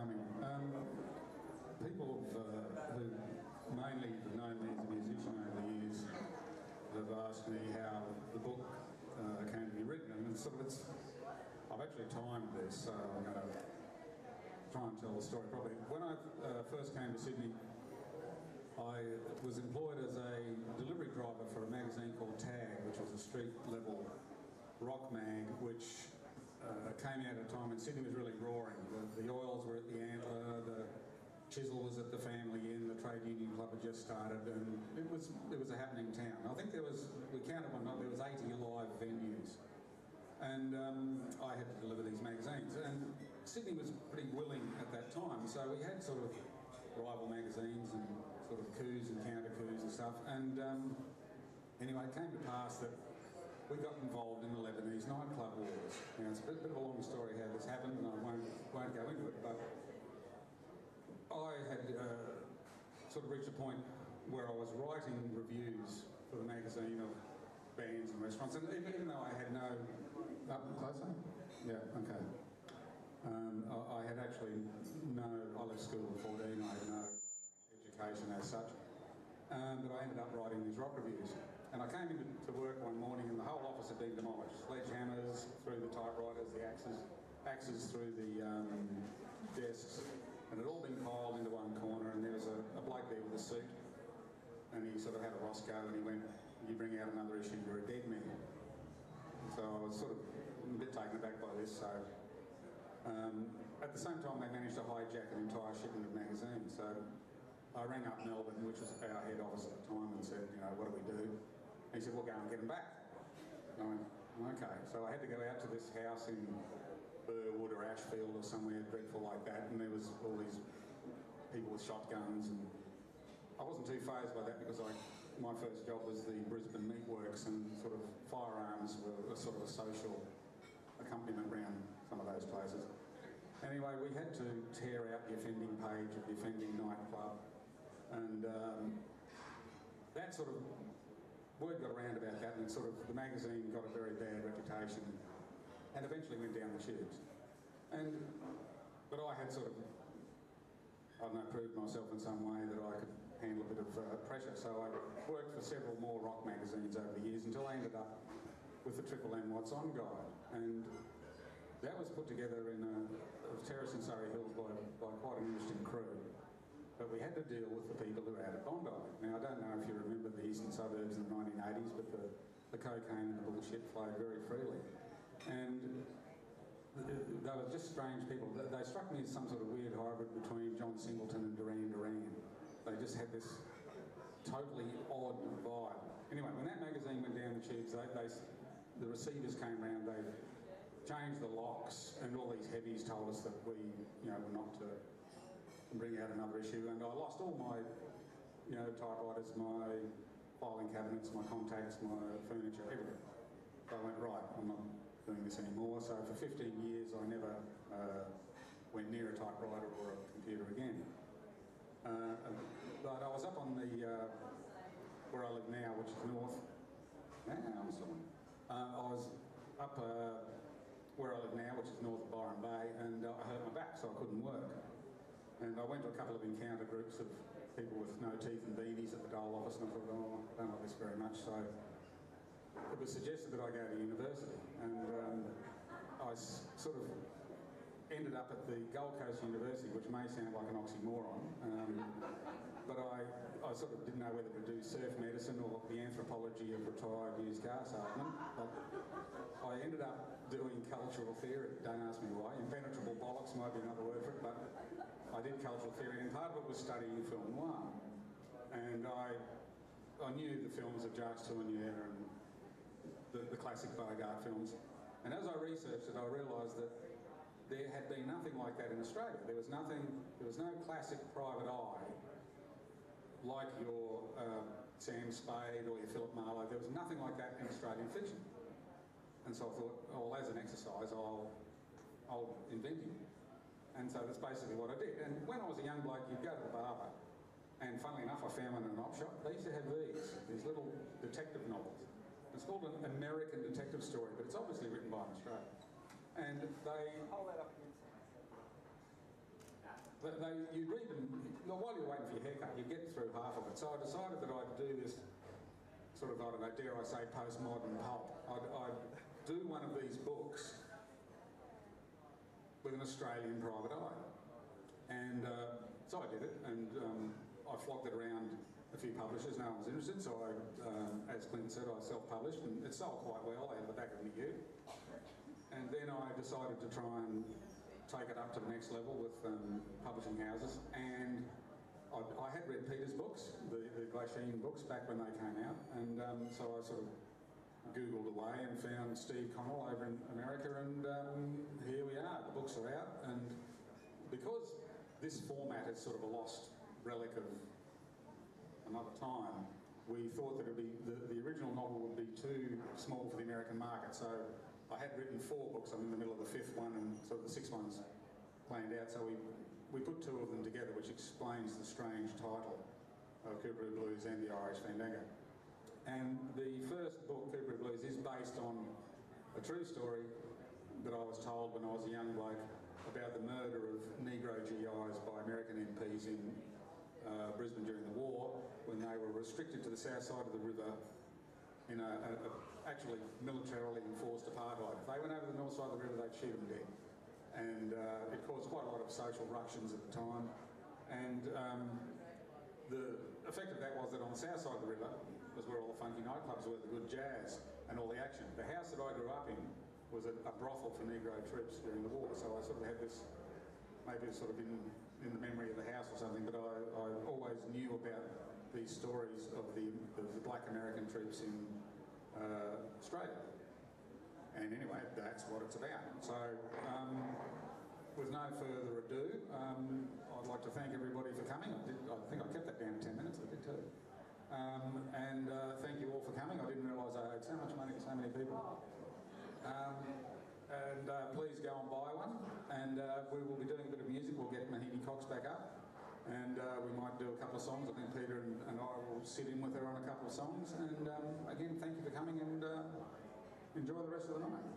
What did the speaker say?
charming. People who mainly have known me as a musician over the years have asked me how the book came to be written, and I've actually timed this, so I'm going to try and tell the story properly. When I first came to Sydney, I was employed as a delivery driver for a magazine called Tag, which was a street-level rock mag, which came out at a time when Sydney was really roaring. The Oils were at the Antler, the Chisel was at the Family Inn, the Trade Union Club had just started, and it was a happening town. I think we counted one night, there was 80 live venues. And I had to deliver these magazines. And Sydney was pretty willing at that time, so we had sort of rival magazines and sort of coups and counter-coups and stuff. And anyway, it came to pass that we got involved in the Lebanese nightclub wars. Now, it's a bit of a long story how this happened, and I won't go into it, but I had sort of reached a point where I was writing reviews for the magazine of bands and restaurants, and even though I had no... Up closer? Yeah, okay. I had actually I left school at 14, I had no education as such, but I ended up writing these rock reviews. And I came into work one morning and the whole office had been demolished. Sledgehammers through the typewriters, the axes through the desks, and it had all been piled into one corner, and there was a bloke there with a suit, and he sort of had a Roscoe, and he went, "You bring out another issue, you're a dead man." So I was sort of a bit taken aback by this, so at the same time they managed to hijack an entire shipment of magazines. So I rang up Melbourne, which was our head office at the time, and said, what do we do? And he said, well, go and get them back. And I went, okay. So I had to go out to this house in Burwood or Ashfield or somewhere dreadful like that, and there was all these people with shotguns, and I wasn't too fazed by that because my first job was the Brisbane Meatworks, and sort of firearms were sort of a social accompaniment around some of those places. Anyway, we had to tear out the offending page of the offending nightclub, and that sort of word got around about that, and sort of the magazine got a very bad reputation, and eventually went down the tubes. But I had sort of, I don't know, proved myself in some way that I could handle a bit of pressure. So I worked for several more rock magazines over the years until I ended up with the Triple M What's On guide, and that was put together in a terrace in Surrey Hills by quite an interesting crew. But we had to deal with the people who were out at Bondi. Now, I don't know if you remember the eastern suburbs in the 1980s, but the cocaine and the bullshit flowed very freely. And they were just strange people. They struck me as some sort of weird hybrid between John Singleton and Duran Duran. They just had this totally odd vibe. Anyway, when that magazine went down the tubes, the receivers came round, they changed the locks, and all these heavies told us that we, were not to bring out another issue, and I lost all my, typewriters, my filing cabinets, my contacts, my furniture, everything. So I went, right, I'm not doing this anymore. So for 15 years I never went near a typewriter or a computer again. But I was up on the, where I live now, which is north. I'm still I was up where I live now, which is north of Byron Bay, and I hurt my back, so I couldn't work. And I went to a couple of encounter groups of people with no teeth and beanies at the Dole office, and I thought, oh, I don't like this very much. So it was suggested that I go to university, and I sort of ended up at the Gold Coast University, which may sound like an oxymoron, but I sort of didn't know whether to do surf medicine or the anthropology of retired used car salesmen. But I ended up doing cultural theory. Don't ask me why. Impenetrable bollocks might be another word for it, but I did cultural theory, and part of it was studying film noir. And I knew the films of Jacques Tourneur and the classic Bogart films. And as I researched it, I realised that there had been nothing like that in Australia. There was no classic private eye like your Sam Spade or your Philip Marlowe. There was nothing like that in Australian fiction. And so I thought, oh, well, as an exercise, I'll invent him. And so that's basically what I did. And when I was a young bloke, you'd go to the barber, and funnily enough, I found one in an op shop. They used to have these little detective novels. It's called an American detective story, but it's obviously written by an Australian. And they... Hold that up against you read them, while you're waiting for your haircut, you get through half of it. So I decided that I'd do this sort of, I don't know, dare I say, postmodern pulp. I'd do one of these books with an Australian private eye. And so I did it, and I flogged it around a few publishers. No one was interested, so I, as Clinton said, I self-published, and it sold quite well out of the back of my ute. And then I decided to try and take it up to the next level with publishing houses, and I had read Peter's books, the Glasheen books, back when they came out, and so I sort of Googled away and found Steve Connell over in America, and here we are, the books are out, and because this format is sort of a lost relic of another time, we thought that the original novel would be too small for the American market, so I had written 4 books. I'm in the middle of the 5th one, and sort of the 6th one's planned out. So we put 2 of them together, which explains the strange title of Kooparoo Blues and the Irish Fandango. And the first book, Kooparoo Blues, is based on a true story that I was told when I was a young bloke about the murder of Negro GIs by American MPs in Brisbane during the war, when they were restricted to the south side of the river in a actually militarily enforced apartheid. If they went over the north side of the river, they'd shoot them dead. And it caused quite a lot of social ructions at the time. And the effect of that was that on the south side of the river was where all the funky nightclubs were, the good jazz and all the action. The house that I grew up in was a brothel for Negro troops during the war, so I sort of had this, maybe it's sort of in the memory of the house or something, but I always knew about these stories of the black American troops in Australia. And anyway, that's what it's about. So, with no further ado, I'd like to thank everybody for coming. I think I kept that down 10 minutes, I did too. And thank you all for coming. I didn't realise I owed so much money to so many people. Please go and buy one. And we will be doing a bit of music. We'll get Mahini Cox back up. And we might do a couple of songs. I think Peter and I will sit in with her on a couple of songs. And again, thank you for coming, and enjoy the rest of the night.